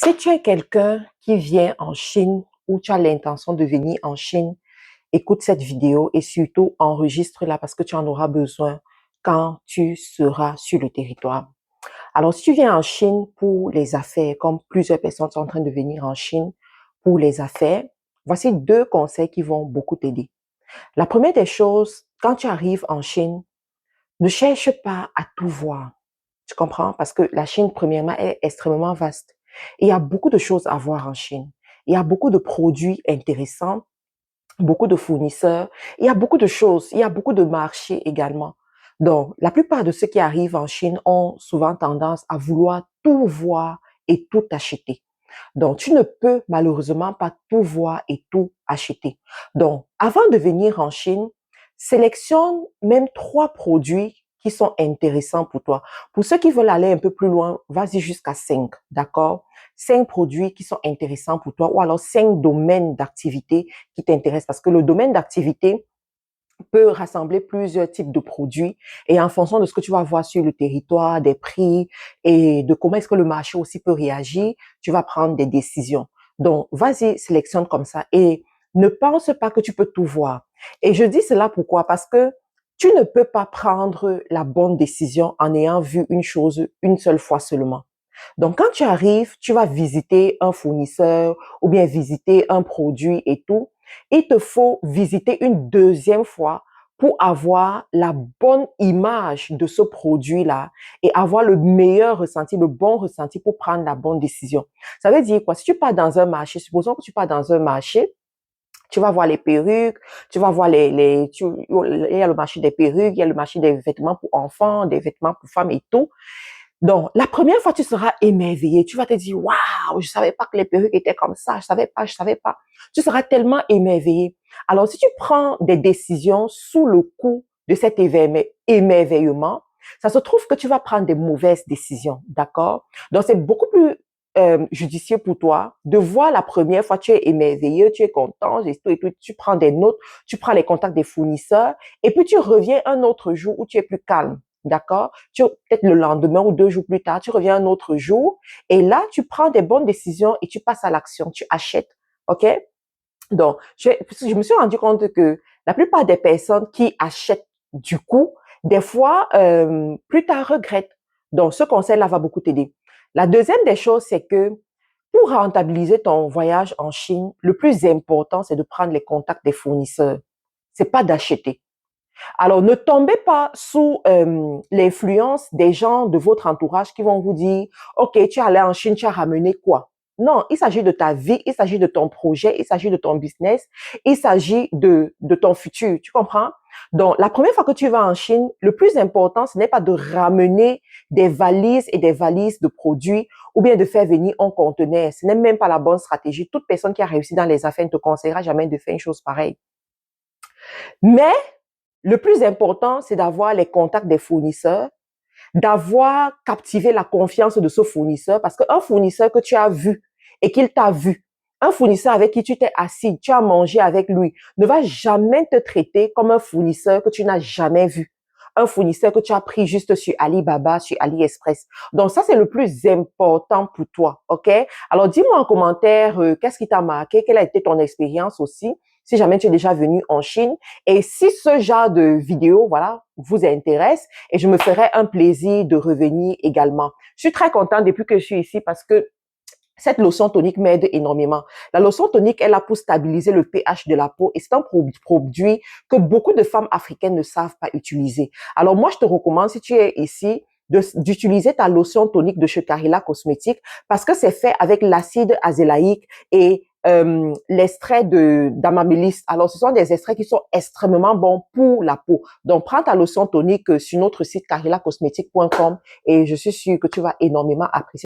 Si tu es quelqu'un qui vient en Chine ou tu as l'intention de venir en Chine, écoute cette vidéo et surtout enregistre-la parce que tu en auras besoin quand tu seras sur le territoire. Alors, si tu viens en Chine pour les affaires, comme plusieurs personnes sont en train de venir en Chine pour les affaires, voici deux conseils qui vont beaucoup t'aider. La première des choses, quand tu arrives en Chine, ne cherche pas à tout voir. Tu comprends? Parce que la Chine, premièrement, est extrêmement vaste. Et il y a beaucoup de choses à voir en Chine. Il y a beaucoup de produits intéressants, beaucoup de fournisseurs. Il y a beaucoup de choses. Il y a beaucoup de marchés également. Donc, la plupart de ceux qui arrivent en Chine ont souvent tendance à vouloir tout voir et tout acheter. Donc, tu ne peux malheureusement pas tout voir et tout acheter. Donc, avant de venir en Chine, sélectionne même 3 produits qui sont intéressants pour toi. Pour ceux qui veulent aller un peu plus loin, vas-y jusqu'à 5, d'accord? 5 produits qui sont intéressants pour toi ou alors 5 domaines d'activité qui t'intéressent parce que le domaine d'activité peut rassembler plusieurs types de produits et en fonction de ce que tu vas voir sur le territoire, des prix et de comment est-ce que le marché aussi peut réagir, tu vas prendre des décisions. Donc, vas-y, sélectionne comme ça et ne pense pas que tu peux tout voir. Et je dis cela pourquoi? Parce que tu ne peux pas prendre la bonne décision en ayant vu une chose une seule fois seulement. Donc, quand tu arrives, tu vas visiter un fournisseur ou bien visiter un produit et tout. Il te faut visiter une deuxième fois pour avoir la bonne image de ce produit-là et avoir le meilleur ressenti, le bon ressenti pour prendre la bonne décision. Ça veut dire quoi? Si tu pars dans un marché, supposons que tu pars dans un marché, tu vas voir les perruques, tu vas voir il y a le marché des perruques, il y a le marché des vêtements pour enfants, des vêtements pour femmes et tout. Donc, la première fois, tu seras émerveillé. Tu vas te dire, waouh, je savais pas que les perruques étaient comme ça. Je savais pas, je savais pas. Tu seras tellement émerveillé. Alors, si tu prends des décisions sous le coup de cet émerveillement, ça se trouve que tu vas prendre des mauvaises décisions. D'accord? Donc, c'est beaucoup plus judicieux pour toi de voir la première fois, tu es émerveillé, tu es content, et tout, tu prends des notes, tu prends les contacts des fournisseurs et puis tu reviens un autre jour où tu es plus calme. D'accord? Peut-être le lendemain ou 2 jours plus tard, tu reviens un autre jour et là, tu prends des bonnes décisions et tu passes à l'action, tu achètes. OK? Donc, je me suis rendu compte que la plupart des personnes qui achètent du coup, des fois, plus tard regrettent. Donc, ce conseil-là va beaucoup t'aider. La deuxième des choses, c'est que pour rentabiliser ton voyage en Chine, le plus important, c'est de prendre les contacts des fournisseurs. C'est pas d'acheter. Alors, ne tombez pas sous l'influence des gens de votre entourage qui vont vous dire, OK, tu es allé en Chine, tu as ramené quoi? Non, il s'agit de ta vie, il s'agit de ton projet, il s'agit de ton business, il s'agit de ton futur, tu comprends? Donc, la première fois que tu vas en Chine, le plus important, ce n'est pas de ramener des valises et des valises de produits ou bien de faire venir un conteneur. Ce n'est même pas la bonne stratégie. Toute personne qui a réussi dans les affaires ne te conseillera jamais de faire une chose pareille. Mais le plus important, c'est d'avoir les contacts des fournisseurs, d'avoir captivé la confiance de ce fournisseur, parce qu'un fournisseur que tu as vu et qu'il t'a vu, un fournisseur avec qui tu t'es assis, tu as mangé avec lui, ne va jamais te traiter comme un fournisseur que tu n'as jamais vu. Un fournisseur que tu as pris juste sur Alibaba, sur AliExpress. Donc ça, c'est le plus important pour toi, OK? Alors dis-moi en commentaire, qu'est-ce qui t'a marqué, quelle a été ton expérience aussi, si jamais tu es déjà venu en Chine. Et si ce genre de vidéo, voilà, vous intéresse, et je me ferai un plaisir de revenir également. Je suis très contente depuis que je suis ici parce que cette lotion tonique m'aide énormément. La lotion tonique est là pour stabiliser le pH de la peau et c'est un produit que beaucoup de femmes africaines ne savent pas utiliser. Alors moi, je te recommande, si tu es ici, d'utiliser ta lotion tonique de chez Carilla Cosmétiques parce que c'est fait avec l'acide azélaïque et l'extrait d'amamélis. Alors, ce sont des extraits qui sont extrêmement bons pour la peau. Donc, prends ta lotion tonique sur notre site carillacosmétique.com et je suis sûre que tu vas énormément apprécier.